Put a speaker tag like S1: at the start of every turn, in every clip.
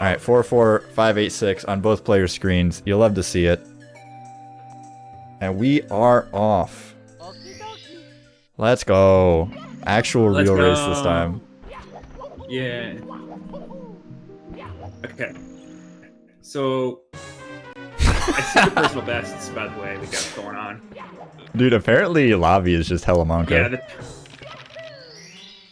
S1: Alright, 44586 on both player screens. You'll love to see it. And we are off. Let's go. Actual real race this time.
S2: Yeah. Okay. So, I see the personal bests, by the way, we got going on.
S1: Dude, apparently lobby is just hella monka.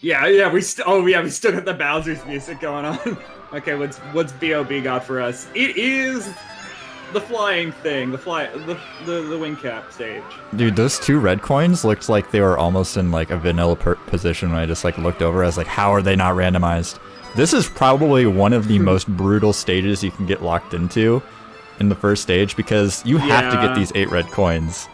S2: Yeah, we still got the Bowser's music going on. Okay, what's BOB got for us? It is the flying thing, the wing cap stage.
S1: Dude, those 2 red coins looked like they were almost in like a vanilla position when I just like looked over. I was like, how are they not randomized? This is probably one of the most brutal stages you can get locked into in the first stage because you have to get these 8 red coins.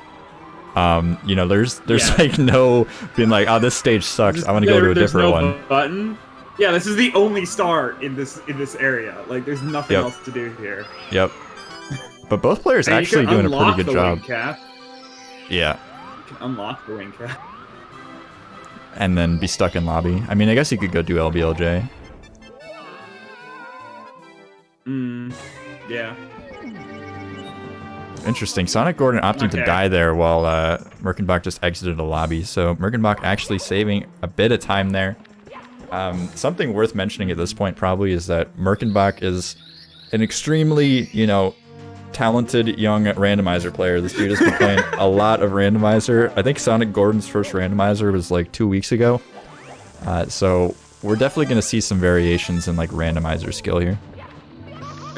S1: You know, there's like no being like, oh, this stage sucks. I want to go to a different one.
S2: Button. Yeah, this is the only star in this area. Like, there's nothing else to do here.
S1: Yep. But both players actually doing a pretty good job.
S2: Cap.
S1: Yeah.
S2: You can unlock the wing cap.
S1: And then be stuck in lobby. I mean, I guess you could go do LBLJ.
S2: Yeah.
S1: Interesting. SonicGordon opting to die there while Merkenbach just exited the lobby. So Merkenbach actually saving a bit of time there. Something worth mentioning at this point probably is that Merkenbach is an extremely, you know, talented young randomizer player. This dude has been playing a lot of randomizer. I think SonicGordon's first randomizer was like 2 weeks ago. So we're definitely going to see some variations in like randomizer skill here.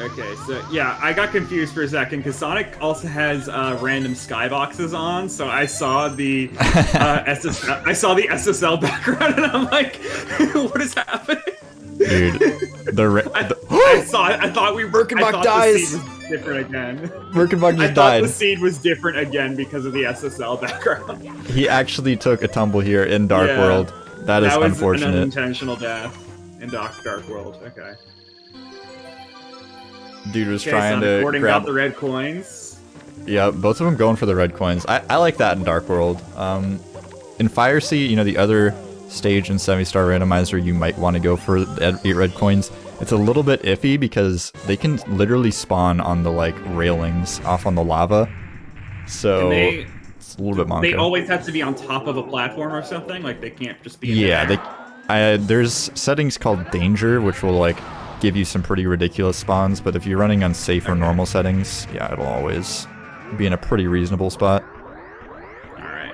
S2: Okay, so yeah, I got confused for a second because Sonic also has random skyboxes on, so I saw the SSL background, and I'm like, what is happening?
S1: Dude,
S2: I thought
S1: Merkenbach dies.
S2: The scene was different again.
S1: Merkenbach just
S2: I
S1: died.
S2: thought the scene was different again because of the SSL background.
S1: He actually took a tumble here in Dark World. That is unfortunate.
S2: An unintentional death in Dark World. Okay.
S1: Dude was trying to grab
S2: the red coins.
S1: Yeah, both of them going for the red coins. I like that in Dark World. In Fire Sea, you know, the other stage in Semi-Star Randomizer, you might want to go for the 8 red coins. It's a little bit iffy because they can literally spawn on the like railings off on the lava. So it's a little bit monka.
S2: They always have to be on top of a platform or something. Like they can't just be.
S1: There's settings called Danger, which will like give you some pretty ridiculous spawns, but if you're running on safe or normal settings, yeah, it'll always be in a pretty reasonable spot.
S2: Alright.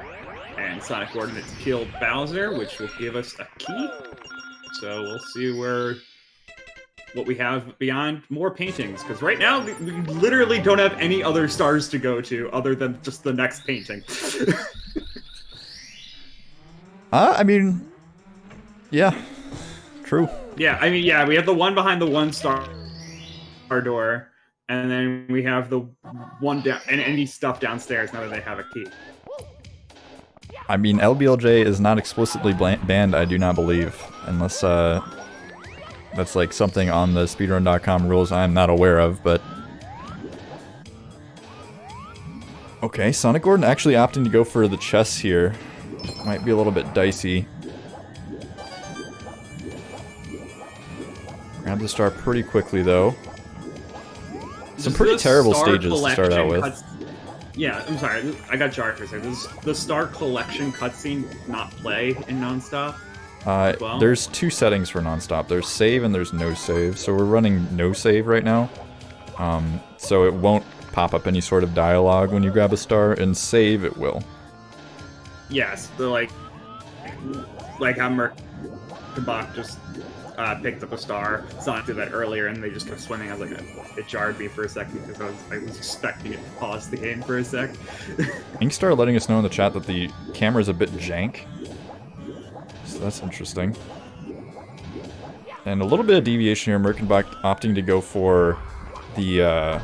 S2: And SonicGordon has killed Bowser, which will give us a key. So we'll see what we have beyond more paintings, because right now we literally don't have any other stars to go to other than just the next painting.
S1: I mean, yeah, true.
S2: Yeah, I mean, yeah, we have the one behind the 1-star door, and then we have the one down, and any stuff downstairs now that they have a key.
S1: I mean, LBLJ is not explicitly banned, I do not believe, unless that's like something on the speedrun.com rules I'm not aware of, but... Okay, SonicGordon actually opting to go for the chests here. Might be a little bit dicey. Grab the star pretty quickly, though. Some pretty terrible stages to start out with.
S2: Yeah, I'm sorry, I got jarred for a second. Does the Star Collection cutscene not play in Nonstop?
S1: Well? There's 2 settings for Nonstop. There's save and there's no save. So we're running no save right now. So it won't pop up any sort of dialogue when you grab a star, and save it will.
S2: Yes, like how Merkenbach just picked up a star. Sonic did that earlier, and they just kept swimming. I was like, it jarred me for a second because I was expecting it to pause the game for a sec.
S1: Inkstar letting us know in the chat that the camera is a bit jank, so that's interesting. And a little bit of deviation here. Merkenbach opting to go for the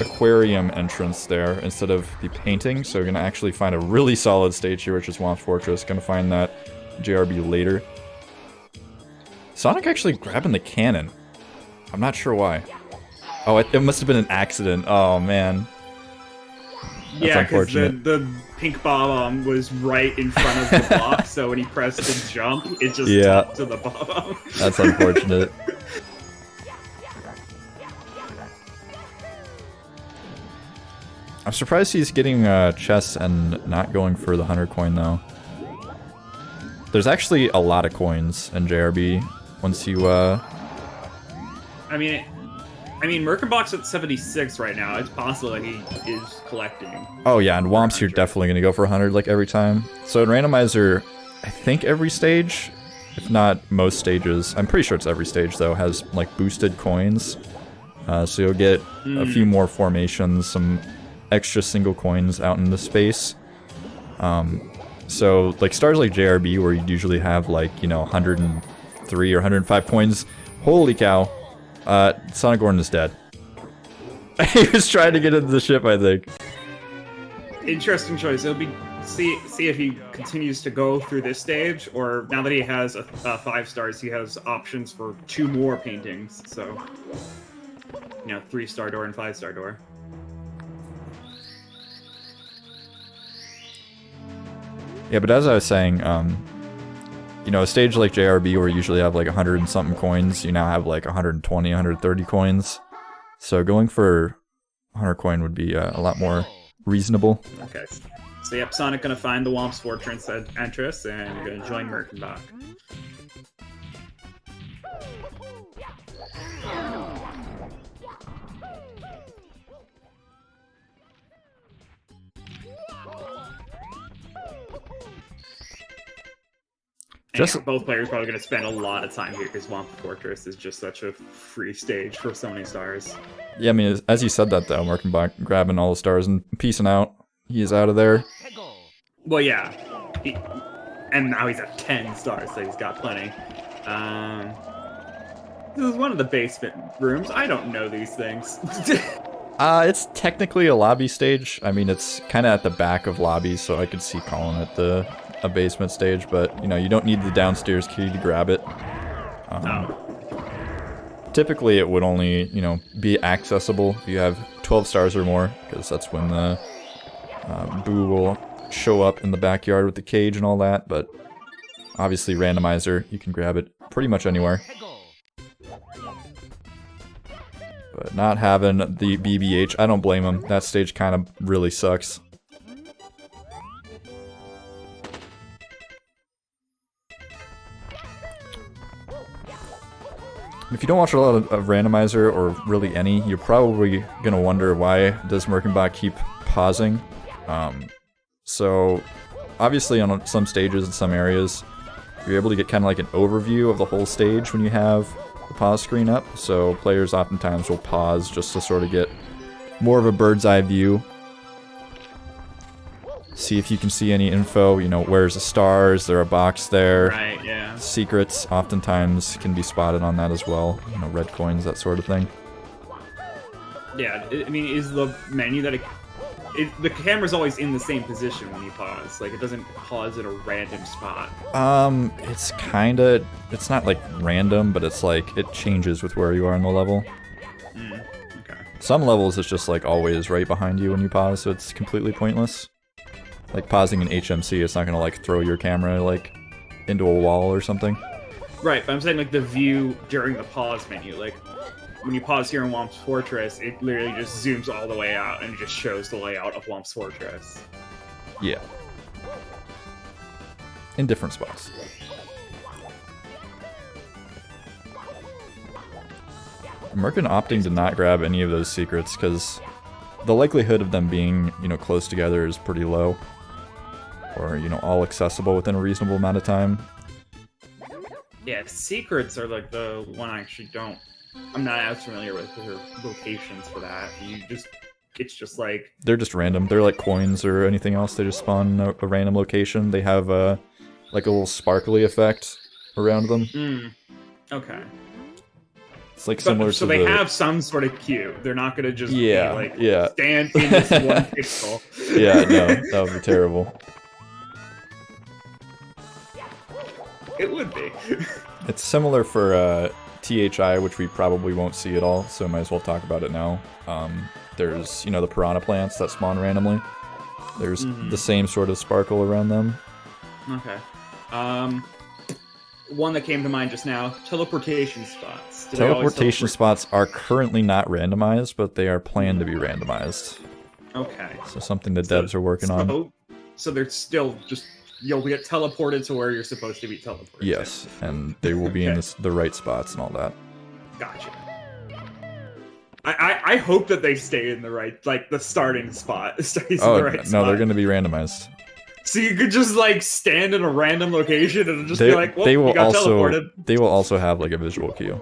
S1: aquarium entrance there instead of the painting, so we're gonna actually find a really solid stage here, which is Swamp Fortress. Gonna find that JRB later. Sonic actually grabbing the cannon. I'm not sure why. Oh, it must have been an accident. Oh, man.
S2: Yeah, because the pink bomb was right in front of the block, so when he pressed the jump, it just topped to the bomb.
S1: That's unfortunate. I'm surprised he's getting chests and not going for the 100 coin though. There's actually a lot of coins in JRB once you
S2: I mean, Merkenbach's at 76 right now. It's possible that he is collecting.
S1: Oh yeah, and Womps you're definitely gonna go for 100 like every time. So in Randomizer, I think every stage, if not most stages, I'm pretty sure it's every stage though, has like boosted coins. So you'll get a few more formations, some extra single coins out in the space. So like stars like JRB where you'd usually have like, you know, 103 or 105 coins. Holy cow. SonicGordon is dead. He was trying to get into the ship, I think.
S2: Interesting choice. It'll be see if he continues to go through this stage, or now that he has a 5 stars, he has options for 2 more paintings. So, you know, 3-star door and 5-star door.
S1: Yeah, but as I was saying, you know, a stage like JRB where you usually have like 100 and something coins, you now have like 120, 130 coins. So going for 100 coin would be a lot more reasonable.
S2: Okay. So yep, Sonic gonna find the Womp's Fortress entrance and gonna join Merkenbach. Just both players probably going to spend a lot of time here because Womp Fortress is just such a free stage for so many stars.
S1: Yeah, I mean, as you said that though, Merkenbach grabbing all the stars and peacing out. He is out of there.
S2: Well, yeah. And now he's at 10 stars, so he's got plenty. This is one of the basement rooms. I don't know these things.
S1: It's technically a lobby stage. I mean, it's kind of at the back of lobby, so I could see calling it a basement stage, but you know, you don't need the downstairs key to grab it. Typically it would only, you know, be accessible if you have 12 stars or more, because that's when the Boo will show up in the backyard with the cage and all that, but obviously Randomizer, you can grab it pretty much anywhere. But not having the BBH, I don't blame him. That stage kind of really sucks. If you don't watch a lot of Randomizer, or really any, you're probably gonna wonder why does Merkenbach keep pausing. So, obviously on some stages in some areas, you're able to get kind of like an overview of the whole stage when you have the pause screen up. So players oftentimes will pause just to sort of get more of a bird's eye view. See if you can see any info, you know, where's the stars, is there a box there?
S2: Right, yeah.
S1: Secrets oftentimes can be spotted on that as well, you know, red coins, that sort of thing.
S2: Yeah, I mean, is the menu that the camera's always in the same position when you pause. Like, it doesn't pause at a random spot.
S1: It's kinda, it's not like random, but it's like, it changes with where you are in the level.
S2: Okay.
S1: Some levels it's just like always right behind you when you pause, so it's completely pointless. Like pausing in HMC, it's not gonna like throw your camera like into a wall or something.
S2: Right, but I'm saying like the view during the pause menu, like when you pause here in Womp's Fortress, it literally just zooms all the way out and it just shows the layout of Womp's Fortress.
S1: Yeah. In different spots. Merkin opting to not grab any of those secrets because the likelihood of them being, you know, close together is pretty low. Or, you know, all accessible within a reasonable amount of time.
S2: Yeah, secrets are like the one I actually don't... I'm not as familiar with her locations for that. It's just like...
S1: They're just random. They're like coins or anything else. They just spawn a random location. They have like a little sparkly effect around them.
S2: Okay.
S1: It's like similar
S2: so
S1: to
S2: they have some sort of cue. They're not going to just be like,
S1: yeah.
S2: stand in this one pixel.
S1: Yeah, no, that would be terrible.
S2: It would be.
S1: It's similar for THI, which we probably won't see at all, so might as well talk about it now. There's, you know, the piranha plants that spawn randomly. There's the same sort of sparkle around them.
S2: Okay. One that came to mind just now, teleportation spots.
S1: Teleportation spots are currently not randomized, but they are planned to be randomized.
S2: Okay.
S1: So something the devs are working on.
S2: So they're still just you'll get teleported to where you're supposed to be teleported.
S1: Yes, and they will be in the right spots and all that.
S2: Gotcha. I hope that they stay in the right, like the starting spot.
S1: Oh no, they're going to be randomized.
S2: So you could just like stand in a random location and it'll just be like, well,
S1: they will
S2: you got teleported.
S1: They will also have like a visual cue.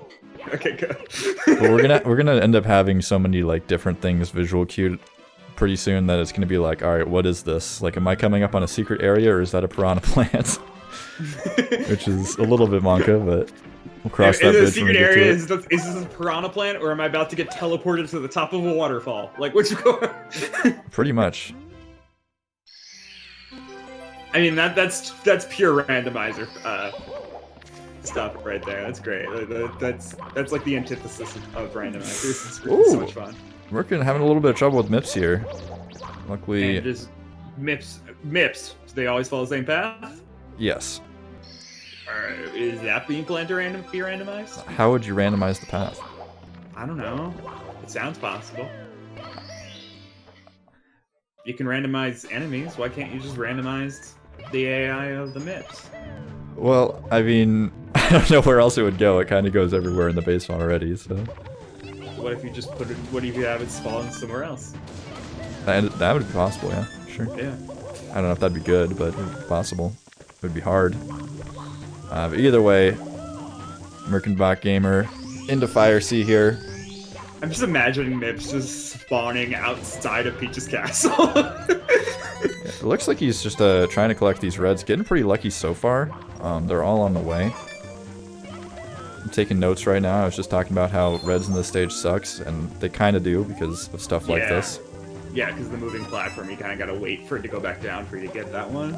S2: Okay, good.
S1: But we're gonna end up having so many like different things visual cued pretty soon that it's gonna be like, all right, what is this? Like, am I coming up on a secret area or is that a piranha plant? Which is a little bit Monka, but we'll cross that bridge when we get to it.
S2: Is this a piranha plant, or am I about to get teleported to the top of a waterfall? Like, which go?
S1: Pretty much.
S2: I mean, that's pure randomizer stuff right there. That's great. That's like the antithesis of randomizers. It's really so much fun.
S1: We're having a little bit of trouble with MIPS here. Luckily,
S2: and just MIPS. Do they always follow the same path?
S1: Yes.
S2: Is that being planned to be randomized?
S1: How would you randomize the path?
S2: I don't know. It sounds possible. You can randomize enemies. Why can't you just randomize the AI of the MIPS?
S1: Well, I mean, I don't know where else it would go. It kind of goes everywhere in the base already, so.
S2: What if you just put it? What if you have it spawn somewhere else?
S1: That would be possible, yeah, sure.
S2: Yeah.
S1: I don't know if that'd be good, but it would be possible. It would be hard. But either way, Merkenbachgamer into Fire Sea here.
S2: I'm just imagining MIPS just spawning outside of Peach's castle.
S1: It looks like he's just trying to collect these reds. Getting pretty lucky so far. They're all on the way. I'm taking notes right now. I was just talking about how reds in this stage sucks, and they kind of do because of stuff like this.
S2: Yeah, because the moving platform, you kind of got to wait for it to go back down for you to get that one.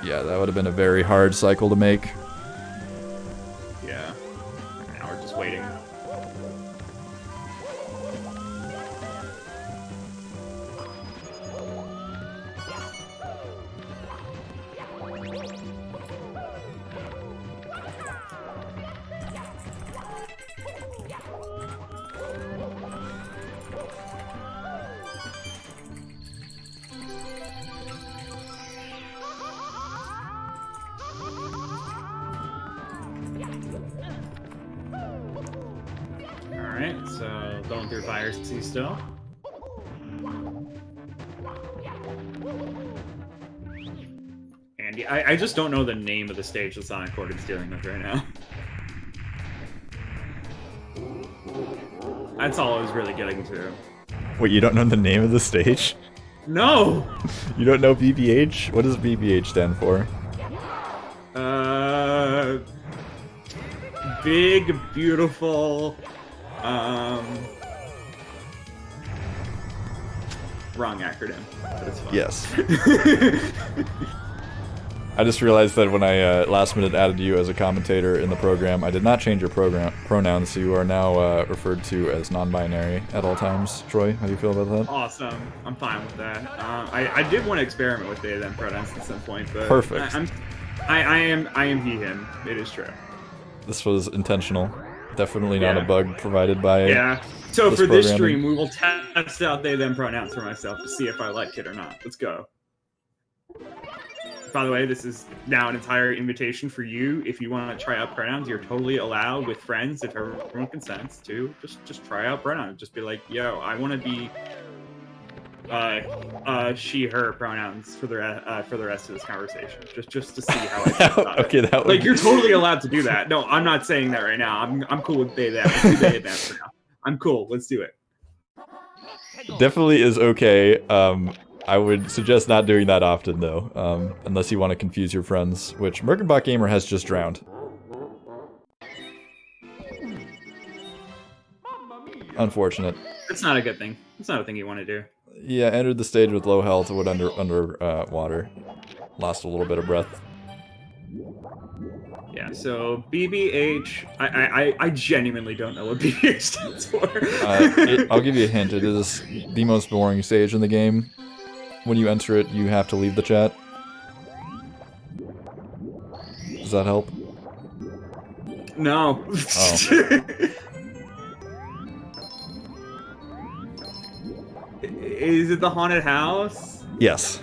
S1: Yeah, that would have been a very hard cycle to make.
S2: Yeah. Now we're just waiting. Alright, so going through Fire Sea still. Andy, I just don't know the name of the stage that SonicGordon's dealing with right now. That's all I was really getting to.
S1: Wait, you don't know the name of the stage?
S2: No!
S1: You don't know BBH? What does BBH stand for?
S2: Big, beautiful, wrong acronym, but it's fine.
S1: Yes. I just realized that when I last minute added you as a commentator in the program, I did not change your pronouns, so you are now referred to as non-binary at all times. Troy, how do you feel about that?
S2: Awesome. I'm fine with that. I did want to experiment with they them pronouns at some point, but
S1: perfect.
S2: I am he him. It is true.
S1: This was intentional. Definitely not a bug provided by.
S2: Yeah. So for this stream, we will test out they them pronouns for myself to see if I like it or not. Let's go. By the way, this is now an entire invitation for you. If you want to try out pronouns, you're totally allowed with friends, if everyone consents, to just try out pronouns. Just be like, yo, I want to be she, her pronouns for the rest of this conversation. Just to see how I feel about
S1: okay,
S2: it.
S1: that would
S2: like, you're totally allowed to do that. No, I'm not saying that right now. I'm cool with they them. Let's do they them for now. I'm cool. Let's do it.
S1: Definitely is okay. I would suggest not doing that often, though, unless you want to confuse your friends, which Merkenbachgamer has just drowned. Unfortunate.
S2: That's not a good thing. That's not a thing you want to do.
S1: Yeah, entered the stage with low health, would under water. Lost a little bit of breath.
S2: Yeah, so BBH, I genuinely don't know what BBH stands for.
S1: I'll give you a hint. It is the most boring stage in the game. When you enter it, you have to leave the chat. Does that help?
S2: No.
S1: Oh.
S2: Is it the haunted house?
S1: Yes.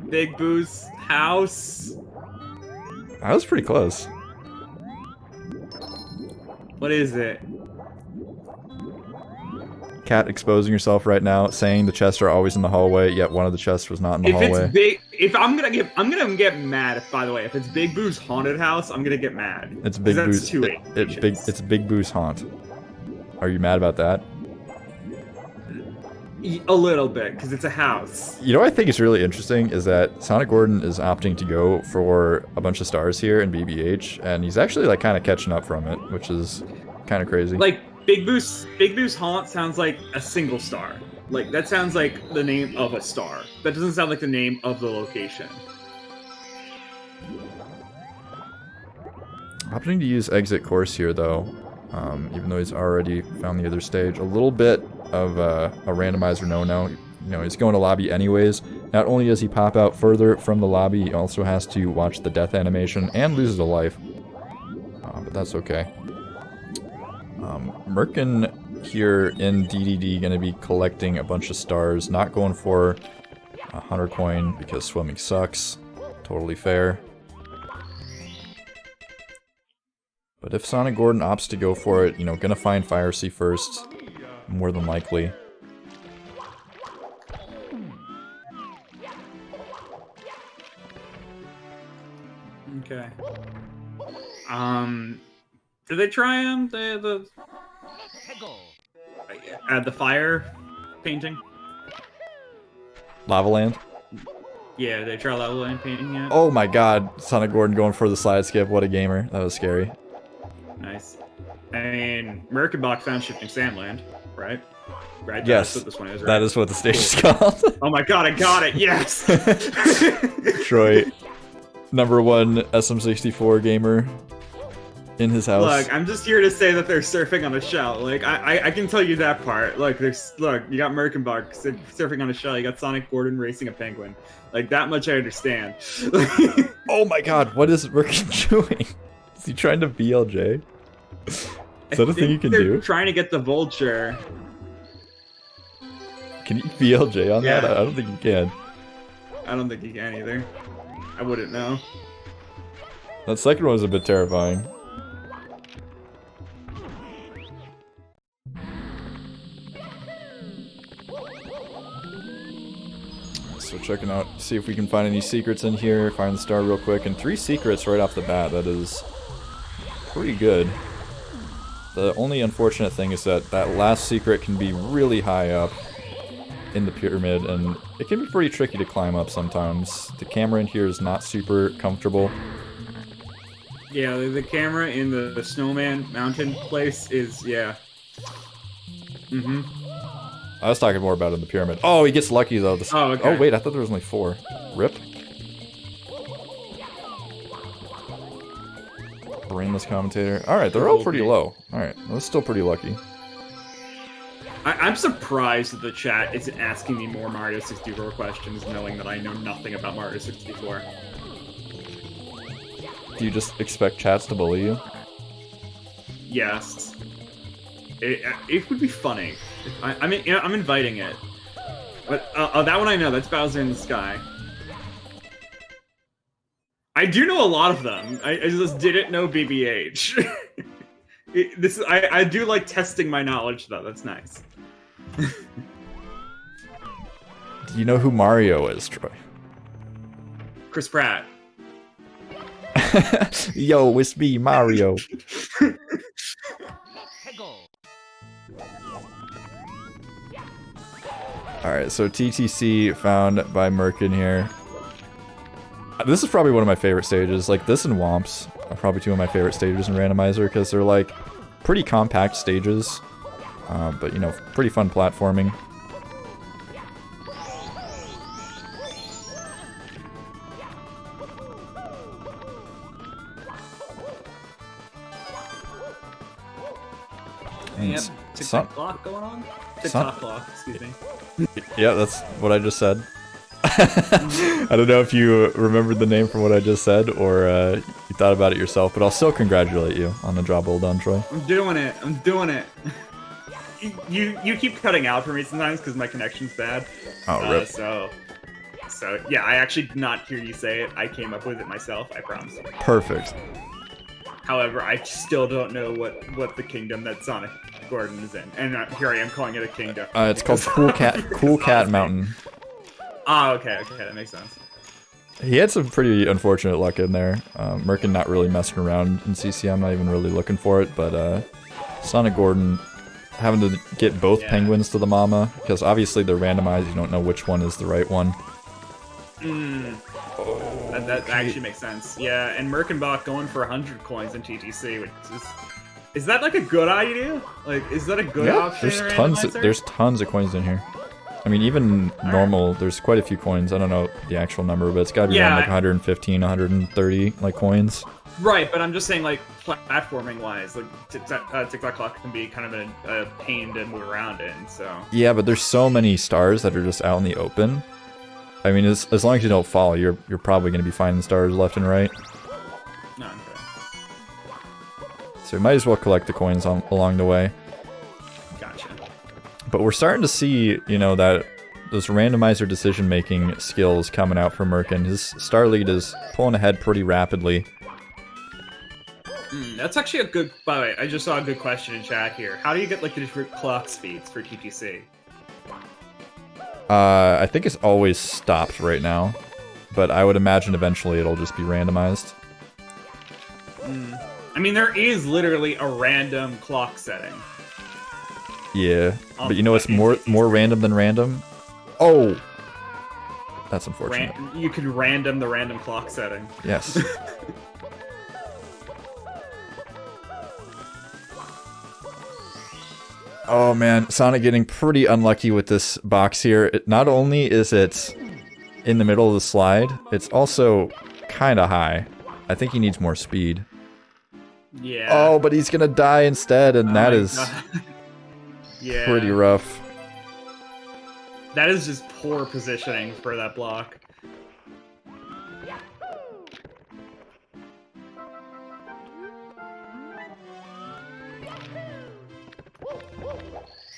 S2: Big Boo's house?
S1: I was pretty close.
S2: What is it?
S1: Cat exposing yourself right now, saying the chests are always in the hallway, yet one of the chests was not in the hallway.
S2: I'm gonna get mad if, by the way, if it's Big Boo's haunted house, I'm gonna get mad.
S1: It's Big Boo's. It's Big Boo's haunt. Are you mad about that?
S2: A little bit, because it's a house.
S1: You know what I think is really interesting is that SonicGordon is opting to go for a bunch of stars here in BBH, and he's actually like kind of catching up from it, which is kind of crazy.
S2: Like Big Boo's haunt sounds like a single star. Like that sounds like the name of a star. That doesn't sound like the name of the location.
S1: Opting to use exit course here though, even though he's already found the other stage. A little bit of a randomizer no-no. You know, he's going to lobby anyways. Not only does he pop out further from the lobby, he also has to watch the death animation and loses a life. But that's okay. Merkin here in DDD going to be collecting a bunch of stars, not going for a 100 coin because swimming sucks. Totally fair. But if SonicGordon opts to go for it, you know, gonna find Fire Sea first, more than likely.
S2: Okay. Did they try the fire painting?
S1: Lava Land?
S2: Yeah, they try Lava Land painting yet?
S1: Oh my god, SonicGordon going for the side skip, what a gamer. That was scary.
S2: Nice. I mean, Merkenbach found Shifting Sandland, right? Right?
S1: Yes,
S2: that's what this one is, right?
S1: That is what the stage is called.
S2: Oh my god, I got it, yes!
S1: Troy, #1 SM64 gamer in his house.
S2: Look, I'm just here to say that they're surfing on a shell. Like, I can tell you that part. Look, you got Merkenbach surfing on a shell, you got SonicGordon racing a penguin. Like, that much I understand.
S1: Oh my god, what is Merkin doing? Is he trying to BLJ? Is that a thing you can do?
S2: Trying to get the vulture.
S1: Can you BLJ on that? I don't think you can.
S2: I don't think you can either. I wouldn't know.
S1: That second one was a bit terrifying. So checking out, see if we can find any secrets in here, find the star real quick, and 3 secrets right off the bat, that is pretty good. The only unfortunate thing is that that last secret can be really high up in the pyramid, and it can be pretty tricky to climb up sometimes. The camera in here is not super comfortable.
S2: Yeah, the camera in the snowman mountain place is, yeah. Mm-hmm.
S1: I was talking more about it in the pyramid. Oh, he gets lucky though.
S2: Oh, okay.
S1: Oh wait, I thought there was only 4. Rip. Brainless commentator. Alright, they're all pretty low. Alright, that's still pretty lucky.
S2: I'm surprised that the chat isn't asking me more Mario 64 questions, knowing that I know nothing about Mario 64.
S1: Do you just expect chats to bully you?
S2: Yes. It would be funny. I'm inviting it. But that one I know. That's Bowser in the Sky. I do know a lot of them. I just didn't know BBH. I do like testing my knowledge though. That's nice.
S1: Do you know who Mario is, Troy?
S2: Chris Pratt.
S1: Yo, it's me, Mario. Alright, so TTC found by Merkin here. This is probably one of my favorite stages. Like, this and Womps are probably 2 of my favorite stages in Randomizer, because they're, like, pretty compact stages. But, you know, pretty fun platforming.
S2: Yep, TikTok clock going on? TikTok clock, excuse me.
S1: Yeah, that's what I just said. I don't know if you remembered the name from what I just said, or you thought about it yourself, but I'll still congratulate you on the job well done, Troy.
S2: I'm doing it. I'm doing it. you keep cutting out for me sometimes because my connection's bad.
S1: Oh, rip.
S2: So yeah, I actually did not hear you say it. I came up with it myself. I promise.
S1: Perfect.
S2: However, I still don't know what the kingdom that SonicGordon is in, and here I am calling it a kingdom.
S1: It's called Cool Cat Mountain.
S2: Oh, okay, that makes sense.
S1: He had some pretty unfortunate luck in there. Merkin not really messing around in CCM, not even really looking for it, but SonicGordon having to get both penguins to the mama, because obviously they're randomized, you don't know which one is the right one.
S2: That actually makes sense. Yeah, and Merkenbach going for 100 coins in TTC, which is that like a good idea? Like, is that a good option?
S1: There's tons of coins in here. I mean, even normal, there's quite a few coins. I don't know the actual number, but it's gotta be around like 115, 130 like coins.
S2: Right, but I'm just saying, like, platforming-wise, like, TikTok Clock can be kind of a pain to move around in, so...
S1: Yeah, but there's so many stars that are just out in the open. I mean, as long as you don't fall, you're probably going to be finding stars left and right.
S2: No, okay.
S1: So you might as well collect the coins along the way.
S2: Gotcha.
S1: But we're starting to see, you know, that those randomizer decision-making skills coming out from Merkin. His star lead is pulling ahead pretty rapidly.
S2: That's actually a good... By the way, I just saw a good question in chat here. How do you get, like, the different clock speeds for TTC?
S1: I think it's always stopped right now, but I would imagine eventually it'll just be randomized.
S2: I mean, there is literally a random clock setting.
S1: Yeah, but you know what's more random than random? Oh! That's unfortunate.
S2: You could random the random clock setting.
S1: Yes. Oh man, Sonic getting pretty unlucky with this box here. Not only is it in the middle of the slide, it's also kind of high. I think he needs more speed.
S2: Yeah.
S1: Oh, but he's gonna die instead, and that is pretty rough.
S2: That is just poor positioning for that block.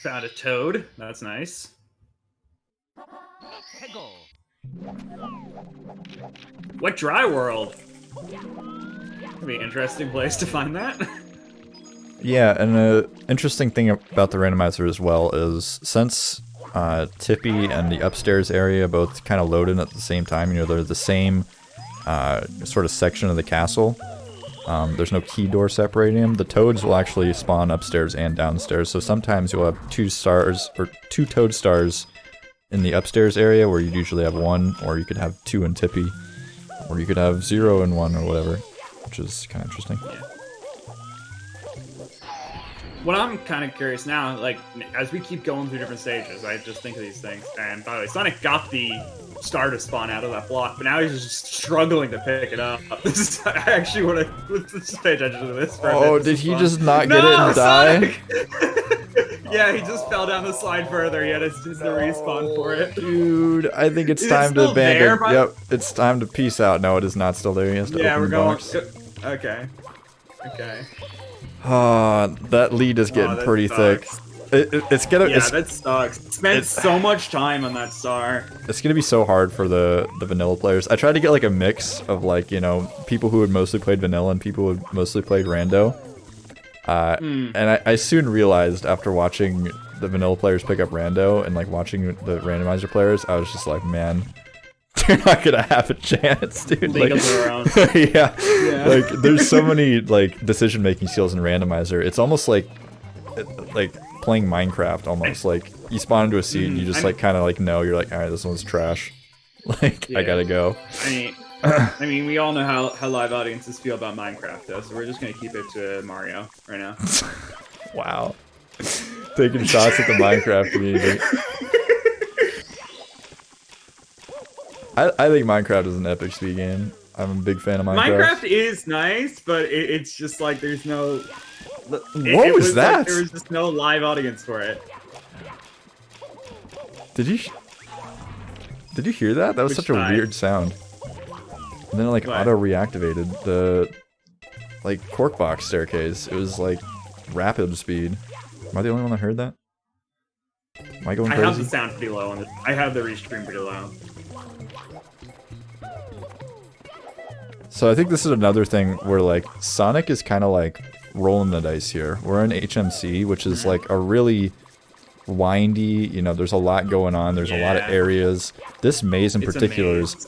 S2: Found a toad. That's nice. What dry world? That'd be an interesting place to find that.
S1: Yeah, and an interesting thing about the randomizer as well is since Tippy and the upstairs area both kind of loaded at the same time, you know, they're the same sort of section of the castle. There's no key door separating them. The toads will actually spawn upstairs and downstairs, so sometimes you'll have 2 stars, or 2 toad stars in the upstairs area where you'd usually have 1, or you could have 2 in Tippy, or you could have 0 and 1 or whatever, which is kind of interesting.
S2: Yeah. What I'm kind of curious now, like, as we keep going through different stages, I just think of these things, and by the way, Sonic got the star to spawn out of that block, but now he's just struggling to pick it up. I actually want to just pay attention to this for a
S1: Oh,
S2: bit.
S1: did he just not get it and die?
S2: Yeah, he just fell down the slide further. He had his respawn for it.
S1: Dude, I think it's time to abandon. Yep, it's time to peace out. No, it is not still there. He has to open the box.
S2: Okay. Okay.
S1: That lead is getting pretty thick. It's gonna.
S2: Yeah, that sucks. Spent so much time on that star.
S1: It's gonna be so hard for the vanilla players. I tried to get like a mix of like, you know, people who had mostly played vanilla and people who had mostly played rando. And I soon realized after watching the vanilla players pick up rando and like watching the randomizer players, I was just like, man, they're not gonna have a chance, dude. Like, yeah, like there's so many like decision-making skills in randomizer. It's almost like playing Minecraft. Almost like you spawn into a seat and you just like kind of like know you're like, all right, this one's trash. Like I gotta go.
S2: I mean, we all know how live audiences feel about Minecraft, though, so we're just gonna keep it to Mario right now.
S1: Wow, taking shots at the Minecraft community. I think Minecraft is an epic speed game. I'm a big fan of Minecraft.
S2: Minecraft is nice, but it's just like there's no...
S1: What was that?
S2: Like there was just no live audience for it.
S1: Did you hear that? That was such a weird sound. And then it like auto-reactivated the like cork box staircase. It was like rapid speed. Am I the only one that heard that? Am I going
S2: I
S1: crazy?
S2: have the sound pretty low on this. I have the restream pretty low.
S1: So I think this is another thing where like Sonic is kind of like rolling the dice here. We're in HMC, which is like a really windy, you know, there's a lot going on, there's a lot of areas. This maze in particular is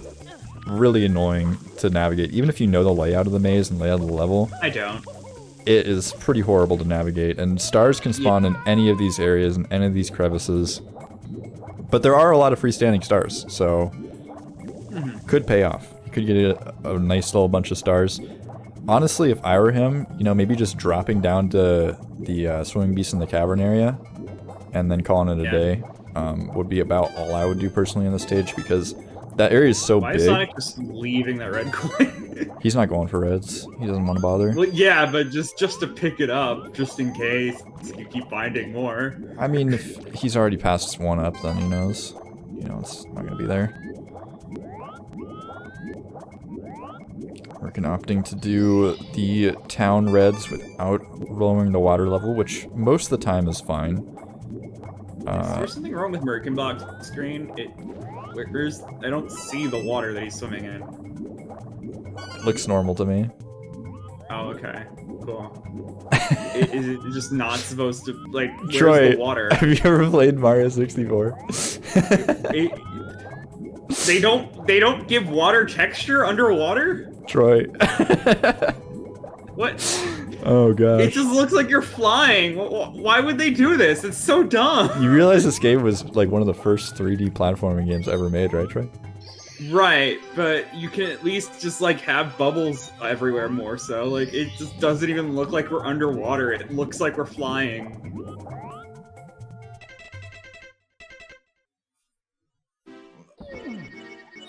S1: really annoying to navigate. Even if you know the layout of the maze and layout of the level,
S2: I don't.
S1: it is pretty horrible to navigate, and stars can spawn in any of these areas and any of these crevices. But there are a lot of freestanding stars, so could pay off. Could get a nice little bunch of stars. Honestly, if I were him, you know, maybe just dropping down to the swimming beast in the cavern area and then calling it a day would be about all I would do personally on the stage, because that area is so big.
S2: Why is Sonic just leaving that red coin?
S1: He's not going for reds. He doesn't want to bother.
S2: Well, yeah, but just to pick it up, just in case you keep finding more.
S1: I mean, if he's already passed one up, then he knows. You know, it's not gonna be there. Merkin opting to do the town reds without lowering the water level, which most of the time is fine.
S2: Is there something wrong with Merkenbach's screen? Where's I don't see the water that he's swimming in.
S1: Looks normal to me.
S2: Oh, okay. Cool. Is it just not supposed to, like, where's
S1: Troy,
S2: the water?
S1: have you ever played Mario 64?
S2: They don't give water texture underwater?
S1: Troy.
S2: What?
S1: Oh god.
S2: It just looks like you're flying. Why would they do this? It's so dumb.
S1: You realize this game was like one of the first 3D platforming games ever made, right, Troy?
S2: Right, but you can at least just like have bubbles everywhere more so. Like it just doesn't even look like we're underwater. It looks like we're flying.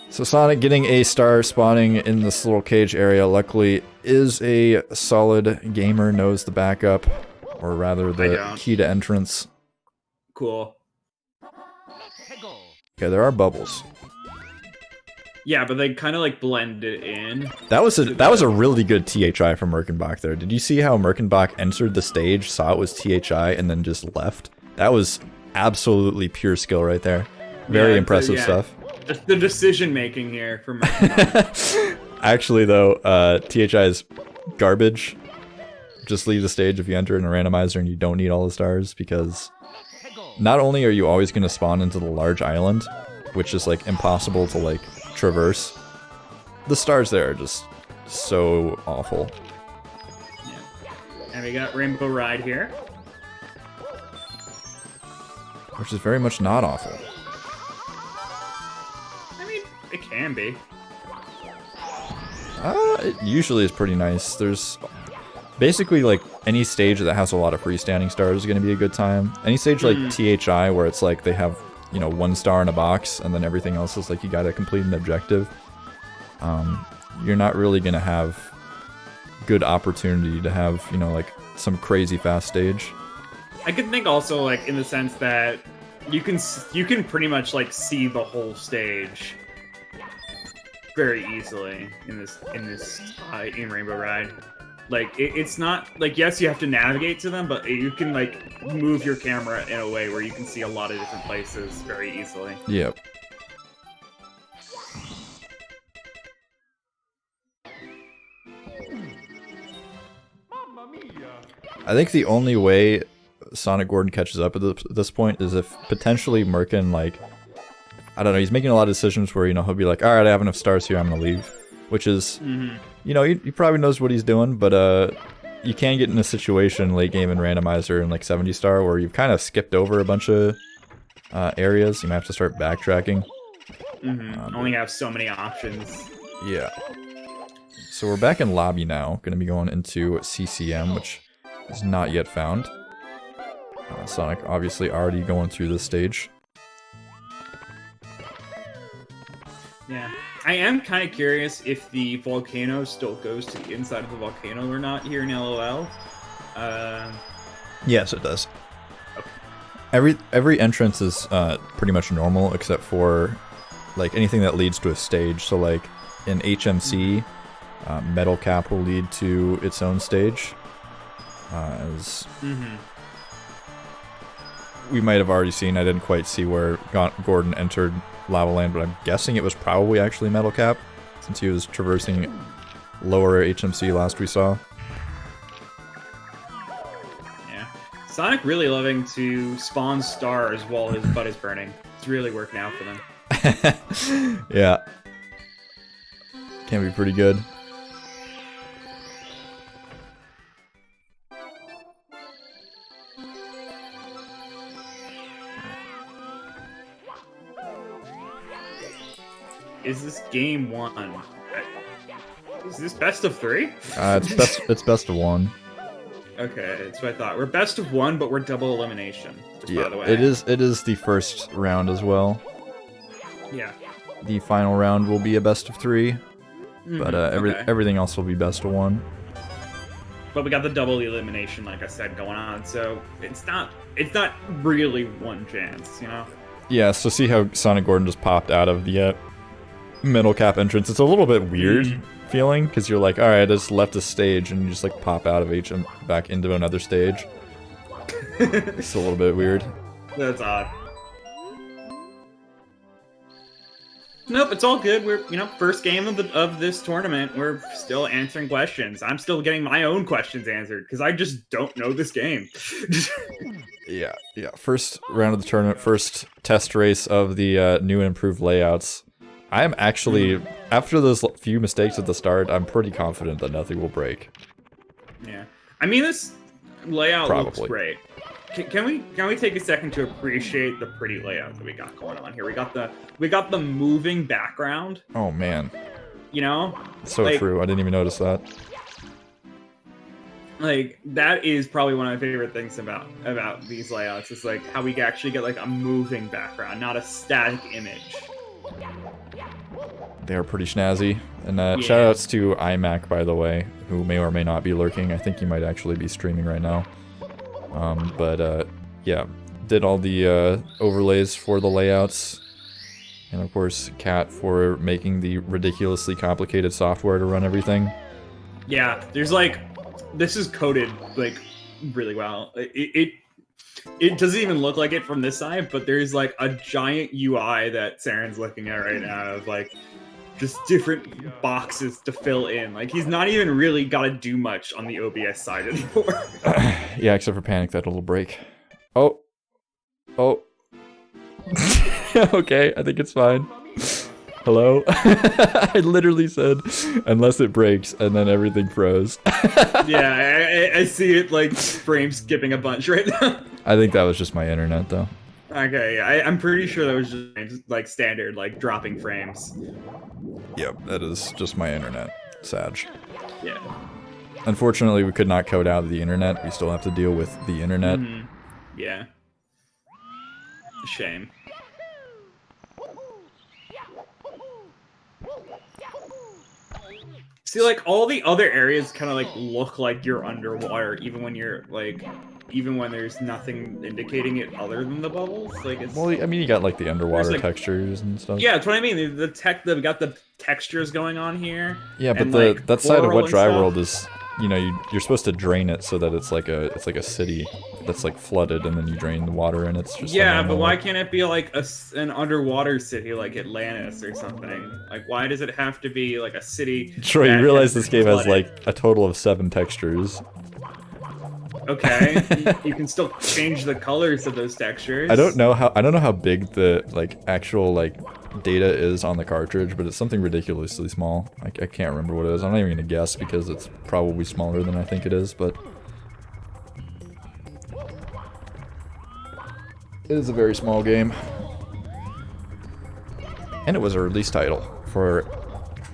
S1: So Sonic getting a star spawning in this little cage area, luckily, is a solid gamer, knows the backup, or rather the key to entrance.
S2: Cool.
S1: Okay, there are bubbles.
S2: Yeah, but they kind of like blend it in.
S1: That was a really good THI from Merkenbach there. Did you see how Merkenbach entered the stage, saw it was THI, and then just left? That was absolutely pure skill right there. Very impressive stuff.
S2: Just the decision making here for me.
S1: Actually, though, THI is garbage. Just leave the stage if you enter in a randomizer and you don't need all the stars, because not only are you always going to spawn into the large island, which is like impossible to like traverse, the stars there are just so awful.
S2: Yeah. And we got Rainbow Ride here,
S1: which is very much not awful.
S2: It can be.
S1: It usually is pretty nice. There's basically like any stage that has a lot of freestanding stars is going to be a good time. Any stage like THI where it's like they have, you know, 1 star in a box and then everything else is like you got to complete an objective. You're not really going to have good opportunity to have, you know, like some crazy fast stage.
S2: I could think also like in the sense that you can pretty much like see the whole stage very easily in Rainbow Ride. Like it's not like, yes, you have to navigate to them, but you can like move your camera in a way where you can see a lot of different places very easily.
S1: Yep. I think the only way SonicGordon catches up at this point is if potentially Merkin, like, I don't know, he's making a lot of decisions where, you know, he'll be like, alright, I have enough stars here, I'm gonna leave. Which is, you know, he probably knows what he's doing, but you can get in a situation late game in Randomizer in like 70 star where you've kind of skipped over a bunch of areas. You might have to start backtracking.
S2: Only have so many options.
S1: Yeah. So we're back in lobby now, gonna be going into CCM, which is not yet found. Sonic obviously already going through this stage.
S2: Yeah. I am kind of curious if the volcano still goes to the inside of the volcano or not here in LOL.
S1: Yes, it does. Okay. Every entrance is pretty much normal except for like anything that leads to a stage. So like in HMC, Metal Cap will lead to its own stage. we might have already seen. I didn't quite see where Gordon entered Lava Land, but I'm guessing it was probably actually Metal Cap, since he was traversing lower HMC last we saw.
S2: Yeah. Sonic really loving to spawn stars while his butt is burning. It's really working out for them.
S1: Yeah. Can be pretty good.
S2: Is this game 1? Is this best of 3?
S1: It's best of 1.
S2: Okay, that's what I thought. We're best of 1, but we're double elimination. Just by the way.
S1: It is the first round as well.
S2: Yeah.
S1: The final round will be a best of 3, but everything else will be best of 1.
S2: But we got the double elimination, like I said, going on. So it's not really one chance, you know.
S1: Yeah. So see how SonicGordon just popped out of the Metal Cap entrance. It's a little bit weird feeling because you're like, all right, I just left a stage, and you just like pop out of HM back into another stage. It's a little bit weird.
S2: That's odd. Nope, it's all good. We're, first game of this tournament. We're still answering questions. I'm still getting my own questions answered because I just don't know this game.
S1: Yeah. First round of the tournament, first test race of the new and improved layouts. I am actually, after those few mistakes at the start, I'm pretty confident that nothing will break. Yeah.
S2: I mean, this layout looks great. Can we take a second to appreciate the pretty layout that we got going on here? We got the moving background.
S1: Oh man.
S2: You know?
S1: So true. I didn't even notice that.
S2: Like, that is probably one of my favorite things about these layouts. Is like how we actually get like a moving background, not a static image.
S1: They are pretty snazzy. And shoutouts to iMac, by the way, who may or may not be lurking. I think he might actually be streaming right now. Yeah, did all the overlays for the layouts. And of course, Cat for making the ridiculously complicated software to run everything. Yeah,
S2: there's like, this is coded like really well. It doesn't even look like it from this side, but there's like a giant UI that Saren's looking at right now of like just different boxes to fill in. Like, he's not even really got to do much on the OBS side anymore.
S1: Yeah, except for Panic, that little break. Oh. Okay, I think it's fine. Hello? I literally said, unless it breaks, and then everything froze.
S2: Yeah, I see it, like, frame skipping a bunch right now.
S1: I think that was just my internet, though.
S2: Okay, yeah, I'm pretty sure that was just, like, standard, like, dropping frames.
S1: Yep, that is just my internet. Sag.
S2: Yeah.
S1: Unfortunately, we could not code out the internet. We still have to deal with the internet.
S2: Yeah. Shame. See, like, all the other areas kind of, like, look like you're underwater, even when you're, like, even when there's nothing indicating it other than the bubbles. Like, it's...
S1: Well, I mean, you got, like, the underwater like, textures and stuff.
S2: Yeah, that's what I mean. We got the textures going on here.
S1: Yeah, but
S2: like,
S1: that side of Wet Dry World is, you know, you're supposed to drain it so that it's like a city that's, like, flooded, and then you drain the water, and it's just...
S2: Yeah, but why can't it be, like, an underwater city like Atlantis or something? Like, why does it have to be, like, a city...
S1: Troy, you realize this game has, like, a total of 7 textures.
S2: Okay, you can still change the colors of those textures.
S1: I don't know how big the, like, actual, like, data is on the cartridge, but it's something ridiculously small. I can't remember what it is. I'm not even gonna guess because it's probably smaller than I think it is, but... It is a very small game. And it was a release title for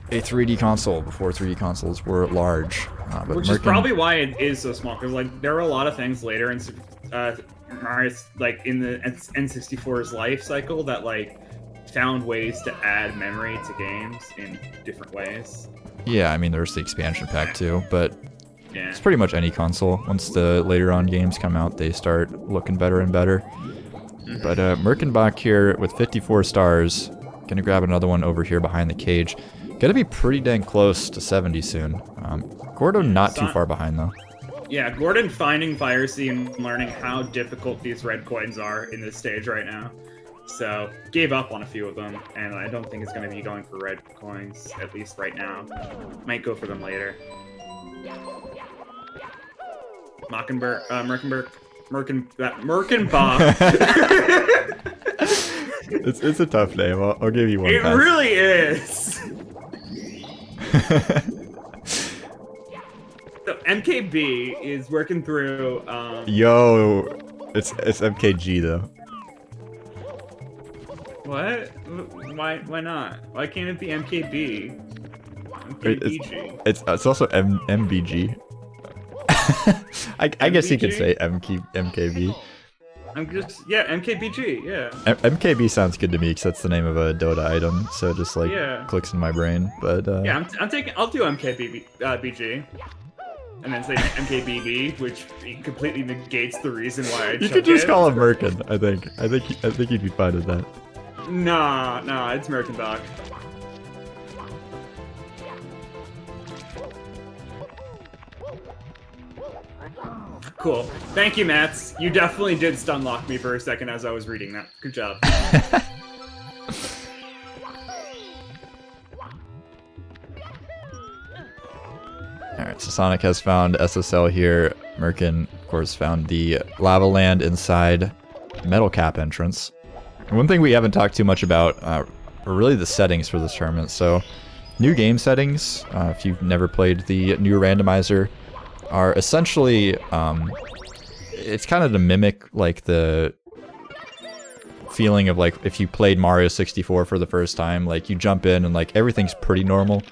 S1: a 3D console before 3D consoles were large. But
S2: which is probably why it is so small, because like there are a lot of things later in like in the N64's life cycle that like found ways to add memory to games in different ways.
S1: Yeah, I mean there's the expansion pack too, but
S2: yeah.
S1: It's pretty much any console. Once the later on games come out, they start looking better and better. But Merkenbach here with 54 stars, gonna grab another one over here behind the cage. Gonna be pretty dang close to 70 soon. Gordo not too far behind though.
S2: Yeah, Gordon finding Fire Sea and learning how difficult these red coins are in this stage right now. So, gave up on a few of them, and I don't think it's going to be going for red coins, at least right now. Might go for them later. Merkenbach.
S1: It's a tough name. I'll give you one.
S2: It
S1: pass.
S2: really is. So MKB is working through.
S1: Yo, it's MKG though.
S2: What? Why not? Why can't it be MKB? MKBG.
S1: It's also MBG. I guess you could say MKB.
S2: MKBG, yeah.
S1: MKB sounds good to me because that's the name of a Dota item, so it just like clicks in my brain. But
S2: yeah, I'll do MKBG, and then say MKBB, which completely negates the reason why I.
S1: You could just call him Merkin. I think you'd be fine with that.
S2: Nah, it's Merkenbach. Cool. Thank you, Mats. You definitely did stunlock me for a second as I was reading that. Good job.
S1: Alright, so Sonic has found SSL here. Merkin, of course, found the lava land inside metal cap entrance. And one thing we haven't talked too much about are really the settings for this tournament. So, new game settings, if you've never played the new randomizer, are essentially, it's kind of to mimic like the feeling of like if you played Mario 64 for the first time, like you jump in and like everything's pretty normal,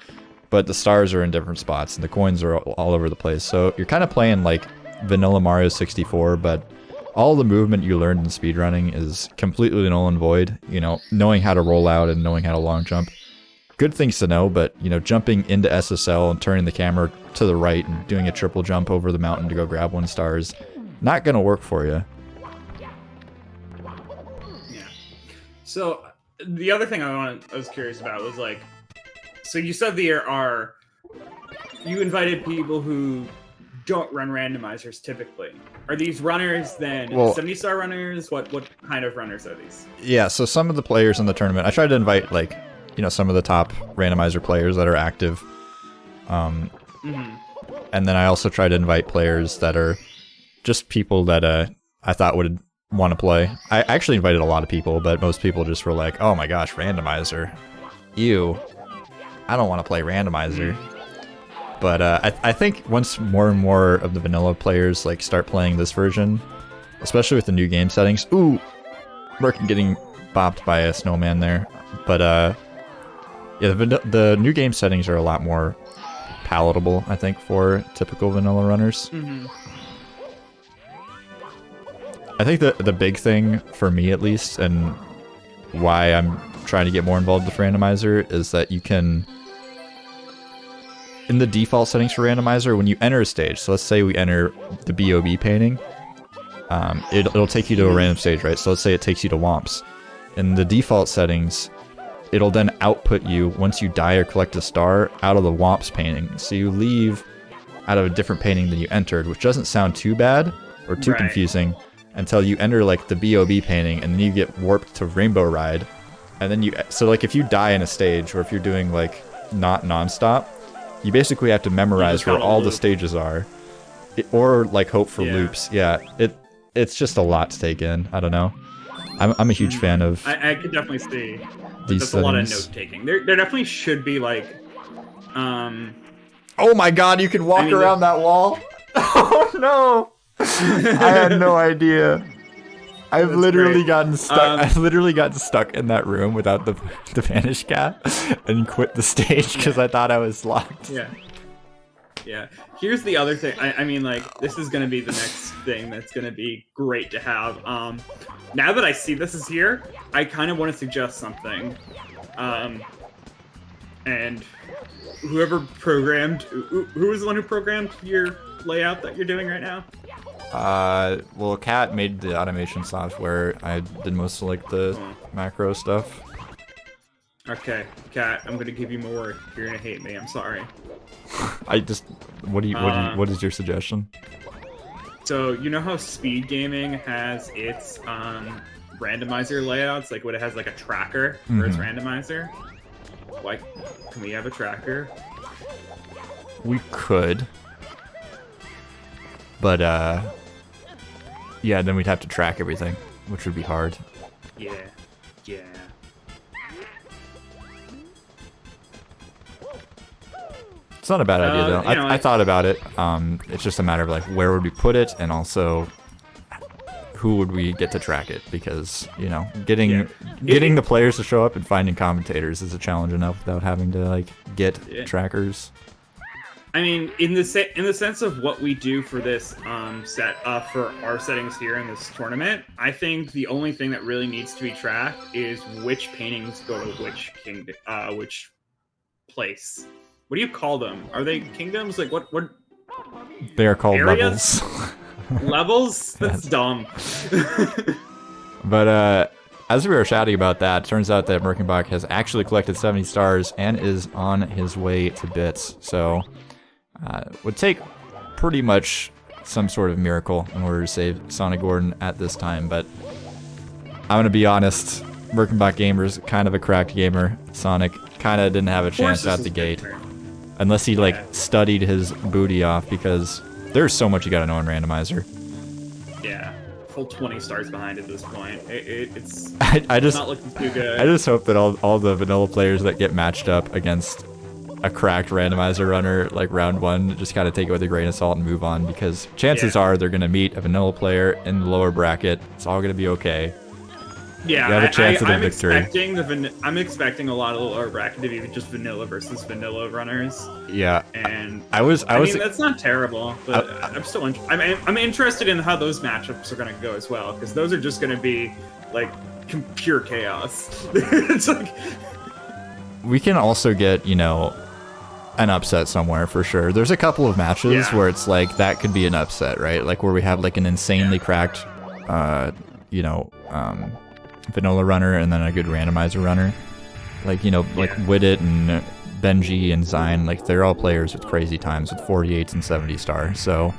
S1: but the stars are in different spots and the coins are all over the place. So you're kind of playing like vanilla Mario 64, but all the movement you learned in speedrunning is completely null and void. You know, knowing how to roll out and knowing how to long jump. Good things to know, but, you know, jumping into SSL and turning the camera to the right and doing a triple jump over the mountain to go grab 1 star is not going to work for you.
S2: Yeah. So, the other thing I was curious about was, like, so you said you invited people who don't run randomizers typically. Are these runners then 70-star runners? What kind of runners are these?
S1: Yeah, so some of the players in the tournament, I tried to invite, like, you know, some of the top randomizer players that are active. And then I also try to invite players that are just people that I thought would want to play. I actually invited a lot of people, but most people just were like, oh my gosh, randomizer. Ew. I don't want to play randomizer. But I think once more and more of the vanilla players like start playing this version, especially with the new game settings. Ooh! Merkin getting bopped by a snowman there. But yeah, the new game settings are a lot more palatable, I think, for typical vanilla runners. I think the big thing, for me at least, and why I'm trying to get more involved with randomizer, is that you can, in the default settings for randomizer, when you enter a stage, so let's say we enter the BOB painting, it'll take you to a random stage, right? So let's say it takes you to Womps. In the default settings, it'll then output you, once you die or collect a star, out of the Womps painting. So you leave out of a different painting than you entered, which doesn't sound too bad or too confusing until you enter like the BOB painting and then you get warped to Rainbow Ride. And then so like if you die in a stage or if you're doing like not nonstop, you basically have to memorize where all the stages are. Or like hope for loops. Yeah, it's just a lot to take in. I don't know. I'm a huge fan of
S2: I could definitely see.
S1: There's
S2: a lot of note taking. There definitely should be like
S1: oh my god, you can walk around that wall? Oh no! I had no idea. I've literally gotten stuck. I've literally gotten stuck in that room without the vanish cap and quit the stage because I thought I was locked.
S2: Yeah. Here's the other thing. I mean, like, this is gonna be the next thing that's gonna be great to have. Now that I see this is here, I kind of want to suggest something. And whoever programmed, who was the one who programmed your layout that you're doing right now?
S1: Well, Kat made the automation software. I did most of like the macro stuff.
S2: Okay, Kat, I'm gonna give you more work. You're gonna hate me. I'm sorry.
S1: What is your suggestion?
S2: So you know how speed gaming has its randomizer layouts, like when it has like a tracker for its randomizer? Like, can we have a tracker?
S1: We could. But yeah, then we'd have to track everything, which would be hard.
S2: Yeah. Yeah.
S1: It's not a bad idea though.
S2: You know,
S1: I thought about it. It's just a matter of like where would we put it, and also who would we get to track it? Because you know, getting the players to show up and finding commentators is a challenge enough without having to like get trackers.
S2: I mean, in the sense of what we do for this for our settings here in this tournament, I think the only thing that really needs to be tracked is which paintings go to which kingdom, which place. What do you call them? Are they kingdoms? Like what?
S1: They are called
S2: areas?
S1: levels.
S2: Levels? That's dumb.
S1: But as we were chatting about that, turns out that Merkenbach has actually collected 70 stars and is on his way to bits. So would take pretty much some sort of miracle in order to save SonicGordon at this time. But I'm gonna be honest, Merkenbachgamer is kind of a cracked gamer. Sonic kind of didn't have a chance out the gate. Unless he like studied his booty off, because there's so much you gotta know in Randomizer.
S2: Yeah, full 20 stars behind at this point. It's
S1: I just
S2: not looking too good.
S1: I just hope that all the vanilla players that get matched up against a cracked Randomizer runner like round 1 just kind of take it with a grain of salt and move on, because chances are they're gonna meet a vanilla player in the lower bracket. It's all gonna be okay.
S2: Yeah,
S1: you have a chance at a victory.
S2: I'm expecting a lot of the lower bracket to be just vanilla versus vanilla runners.
S1: Yeah,
S2: and
S1: I mean
S2: that's not terrible, but I'm still I'm interested in how those matchups are going to go as well, because those are just going to be like pure chaos. It's like
S1: we can also get, you know, an upset somewhere for sure. There's a couple of matches where it's like that could be an upset, right? Like where we have like an insanely cracked, you know, vanilla runner and then a good randomizer runner, like, you know, like Widit and Benji and Zine, like they're all players with crazy times with 48s and 70 stars. So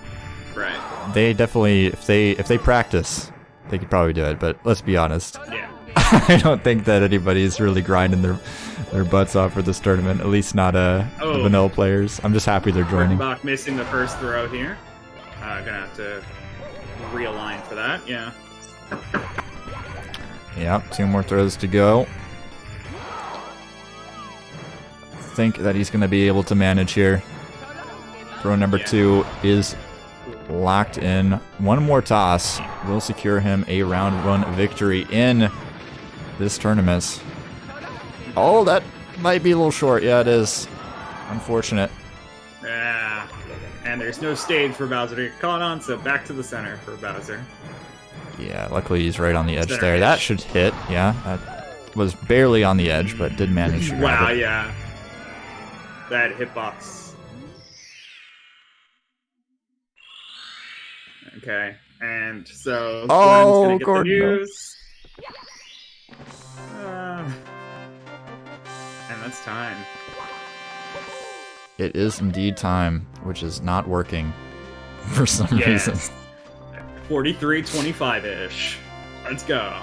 S1: they definitely, if they practice, they could probably do it. But let's be honest, I don't think that anybody's really grinding their butts off for this tournament, at least not the vanilla players. I'm just happy they're joining.
S2: Merkenbach missing the first throw here. Gonna have to realign for that.
S1: Yeah, 2 more throws to go. Think that he's going to be able to manage here. Throw number 2 is locked in. One more toss will secure him a round 1 victory in this tournament. Oh, that might be a little short. Yeah, it is. Unfortunate.
S2: Yeah. And there's no stage for Bowser to get caught on, so back to the center for Bowser.
S1: Yeah, luckily he's right on the edge there. That should hit. Yeah, that was barely on the edge, but did manage to grab it.
S2: Yeah. That hitbox. Okay, and so Gordon's gonna get the news. And that's time.
S1: It is indeed time, which is not working for some reason.
S2: 43-25-ish. Let's go.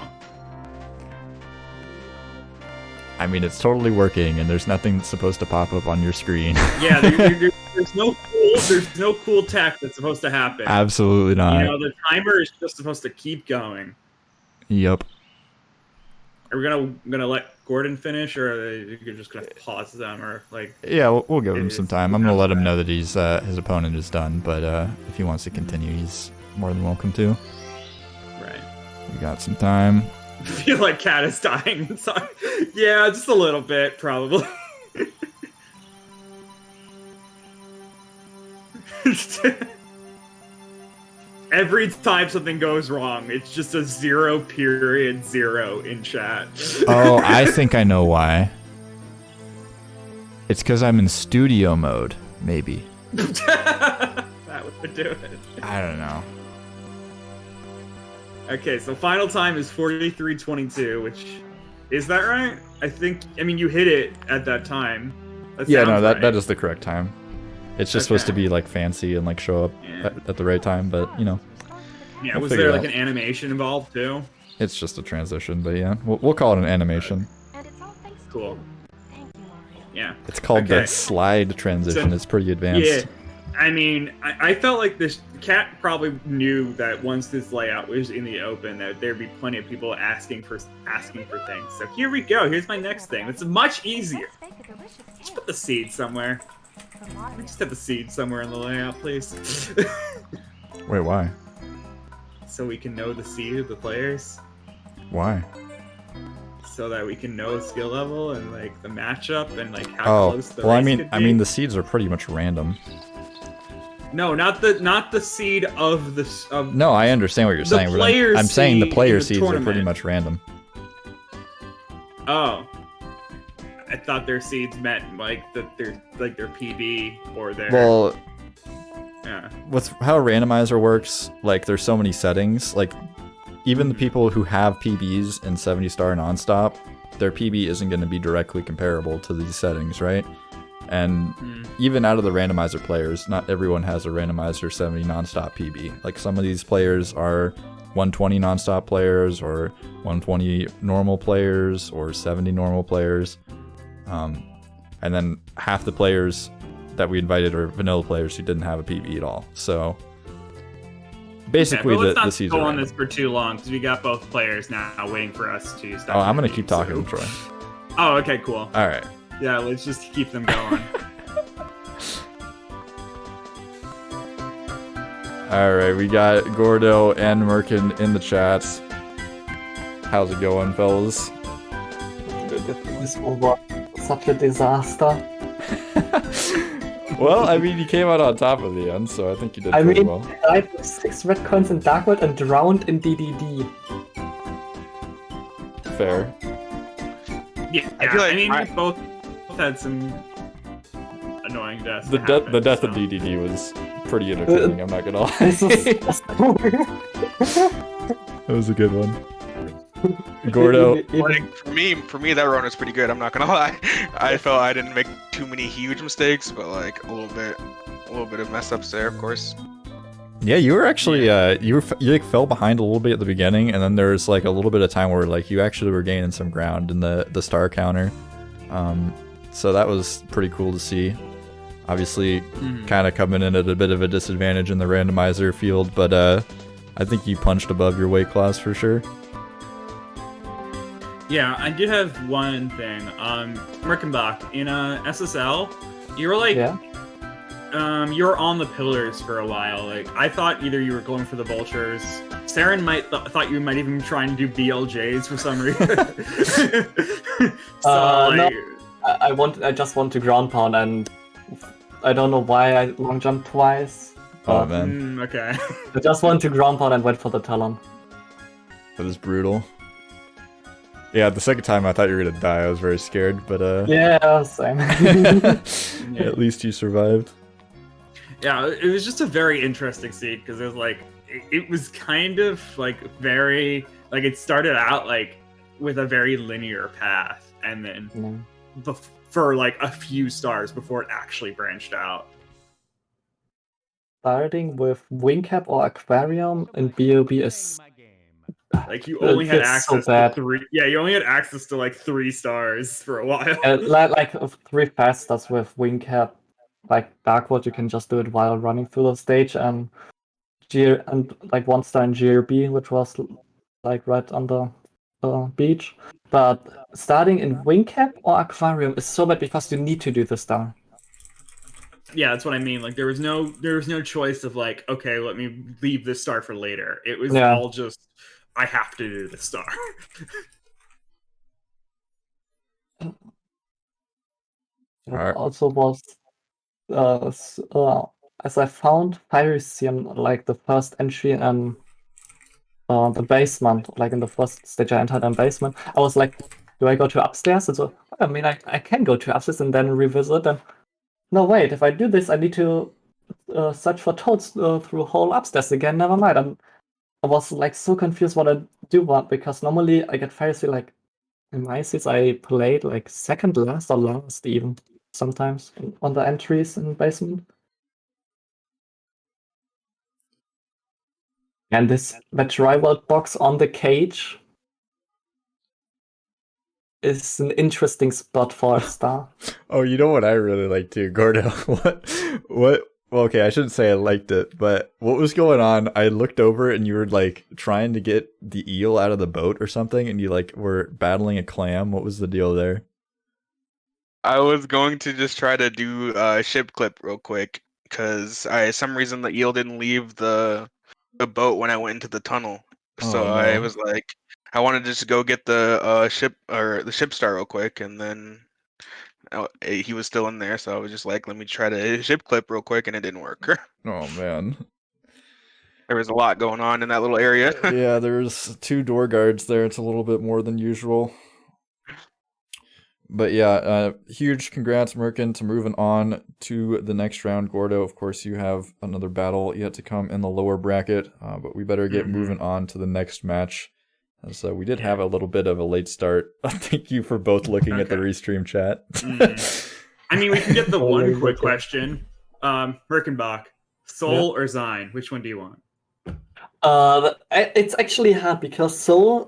S1: I mean, it's totally working, and there's nothing that's supposed to pop up on your screen.
S2: Yeah, there's no cool tech that's supposed to happen.
S1: Absolutely not.
S2: You know, the timer is just supposed to keep going.
S1: Yep.
S2: Are we gonna let Gordon finish, or are you just gonna pause them, or like?
S1: Yeah, we'll give him some time. I'm gonna let him know that he's his opponent is done, but if he wants to continue, he's more than welcome to.
S2: Right.
S1: We got some time.
S2: I feel like Cat is dying inside. Yeah, just a little bit, probably. Every time something goes wrong, it's just a 0.0 in chat.
S1: Oh, I think I know why. It's because I'm in studio mode, maybe.
S2: That would do it.
S1: I don't know.
S2: Okay, so final time is 43-22, which is that right? I mean, you hit it at that time.
S1: Yeah, no, that is the correct time. It's just supposed to be like fancy and like show up at the right time, but you know.
S2: Yeah,
S1: we'll
S2: was
S1: figure
S2: there
S1: it
S2: like
S1: out.
S2: an animation involved too?
S1: It's just a transition, but yeah, we'll call it an animation.
S2: Cool. Yeah.
S1: It's called the slide transition. It's pretty advanced.
S2: Yeah. I mean, I felt like this cat probably knew that once this layout was in the open, that there'd be plenty of people asking for things. So here we go. Here's my next thing. It's much easier. Just put the seed somewhere. We just have the seed somewhere in the layout, please.
S1: Wait, why?
S2: So we can know the seed of the players.
S1: Why?
S2: So that we can know the skill level and like the matchup and like how close the
S1: well,
S2: race could be.
S1: I mean, the seeds are pretty much random.
S2: No, not the seed of the
S1: No, I understand what you're saying. But I'm saying the player seeds are pretty much random.
S2: Oh, I thought their seeds meant like that their PB or their.
S1: Well,
S2: yeah.
S1: How Randomizer works? Like, there's so many settings. Like, even the people who have PBs in 70-star nonstop, their PB isn't going to be directly comparable to these settings, right? And even out of the randomizer players, not everyone has a randomizer 70 nonstop PB. Like, some of these players are 120 nonstop players, or 120 normal players, or 70 normal players. And then half the players that we invited are vanilla players who didn't have a PB at all. So basically,
S2: let's
S1: the
S2: not
S1: season.
S2: Go on this for too long because we got both players now waiting for us to start.
S1: Oh, I'm gonna keep talking, Troy.
S2: Oh, okay, cool.
S1: All right.
S2: Yeah, let's just keep them going.
S1: All right, we got Gordo and Merkin in the chats. How's it going, fellas?
S3: This was such a disaster.
S1: Well, I mean, you came out on top of the end, so I think you did pretty well.
S3: I died with 6 red coins in Dark World and drowned in DDD.
S1: Fair.
S2: Yeah, I mean, we both had some annoying deaths.
S1: The death of DDD was pretty entertaining, I'm not gonna lie. That was a good one. Gordo.
S4: Like, for me, that run was pretty good. I'm not gonna lie. I felt I didn't make too many huge mistakes, but like a little bit of mess ups there, of course.
S1: Yeah, you were actually you like fell behind a little bit at the beginning, and then there was like a little bit of time where like you actually were gaining some ground in the star counter. So that was pretty cool to see. Obviously, kind of coming in at a bit of a disadvantage in the randomizer field, but I think you punched above your weight class for sure.
S2: Yeah, I did have one thing. Merkenbach, in SSL, you were like, you were on the pillars for a while. Like, I thought either you were going for the vultures. Saren thought you might even try and do BLJs for some reason. So, like,
S3: no, I just want to ground pound, and I don't know why I long jumped twice.
S1: Oh man.
S2: Okay.
S3: I just want to ground pound and wait for the talon.
S1: That is brutal. Yeah, the second time I thought you were gonna die. I was very scared, but
S3: yeah, same.
S1: At least you survived.
S2: Yeah, it was just a very interesting scene because it was like it was kind of like very like it started out like with a very linear path, and then for like a few stars before it actually branched out.
S3: Starting with wing cap or aquarium in BOB is.
S2: Like you only had access to 3. Yeah, you only had access to like 3 stars for a while.
S3: Like 3 fast stars with wing cap, like Darkwood, you can just do it while running through the stage, and like 1 star in GRB, which was like right on the beach. But starting in wing cap or aquarium is so bad because you need to do the star.
S2: Yeah, that's what I mean. Like there was no choice of like, okay, let me leave this star for later. It was all just I have to do the star.
S3: Also was as I found Pyrrhicium, like the first entry in the basement, like in the first stage I entered in basement, I was like, do I go to upstairs? And so I mean I can go to upstairs and then revisit, and no wait, if I do this I need to search for toads through whole upstairs again. Never mind. I was like so confused what I do want, because normally I get Pharisee like in my seats I played like second last or last even sometimes on the entries in basement. And the Triworld box on the cage is an interesting spot for a star.
S1: Oh, you know what I really like too, Gordo? What? Well, okay, I shouldn't say I liked it, but what was going on? I looked over and you were like trying to get the eel out of the boat or something, and you like were battling a clam. What was the deal there?
S4: I was going to just try to do a ship clip real quick because some reason the eel didn't leave the boat when I went into the tunnel. So
S1: Oh
S4: I
S1: no.
S4: was like, I wanted to just go get the ship or the ship star real quick, and then he was still in there. So I was just like, let me try to ship clip real quick, and it didn't work.
S1: Oh man.
S4: There was a lot going on in that little area.
S1: Yeah, there's 2 door guards there. It's a little bit more than usual. But yeah, huge congrats, Merkin, to moving on to the next round. Gordo, of course, you have another battle yet to come in the lower bracket, but we better get moving on to the next match. So we did have a little bit of a late start. Thank you for both looking at the restream chat.
S2: I mean, we can get the
S3: Oh,
S2: one
S3: yeah,
S2: quick
S3: okay.
S2: question. Merkenbach, Soul or Zine? Which one do you want?
S3: It's actually hard because Soul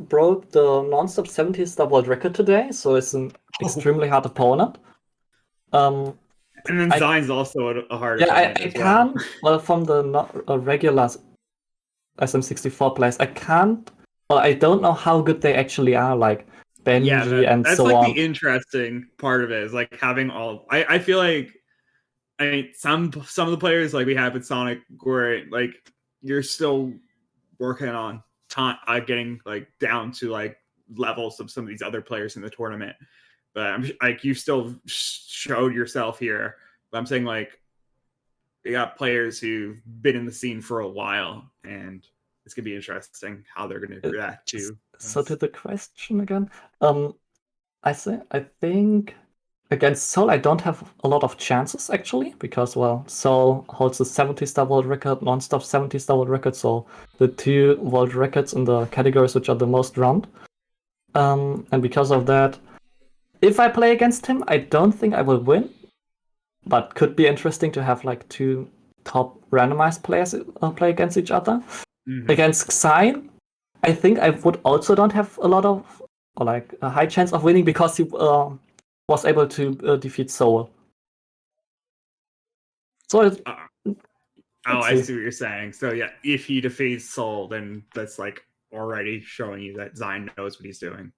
S3: broke the non-stop 70-star world record today, so it's an extremely hard opponent.
S2: And then
S3: I-
S2: Zine's also a hard
S3: Yeah,
S2: opponent
S3: I
S2: as well.
S3: can't. Well, from the regular SM64 players, I can't. Well, I don't know how good they actually are, like Benji and
S2: that's
S3: so
S2: like
S3: on.
S2: the interesting part of it is like having all. I feel like, I mean, some of the players like we have at Sonic, where like you're still working on getting like down to like levels of some of these other players in the tournament. But I'm like, you still showed yourself here. But I'm saying like, you got players who've been in the scene for a while, and it's gonna be interesting how they're gonna react to.
S3: So to the question again, I think against Soul I don't have a lot of chances actually, because well, Soul holds the 70-star world record, non-stop 70-star world record, so the 2 world records in the categories which are the most round. And because of that, if I play against him, I don't think I will win, but could be interesting to have like 2 top randomized players play against each other.
S2: Mm-hmm.
S3: Against Xine, I think I would also don't have a lot of, or like a high chance of winning because he was able to defeat Soul. So
S2: I see what you're saying. So yeah, if he defeats Soul, then that's like already showing you that Zine knows what he's doing.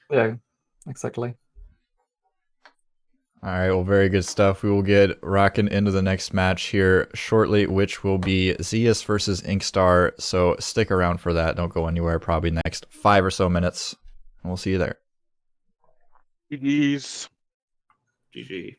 S3: Yeah, exactly.
S1: All right, well, very good stuff. We will get rocking into the next match here shortly, which will be Zeus versus Inkstar. So stick around for that. Don't go anywhere. Probably next 5 or so minutes. And we'll see you there.
S4: GG's.
S2: GG.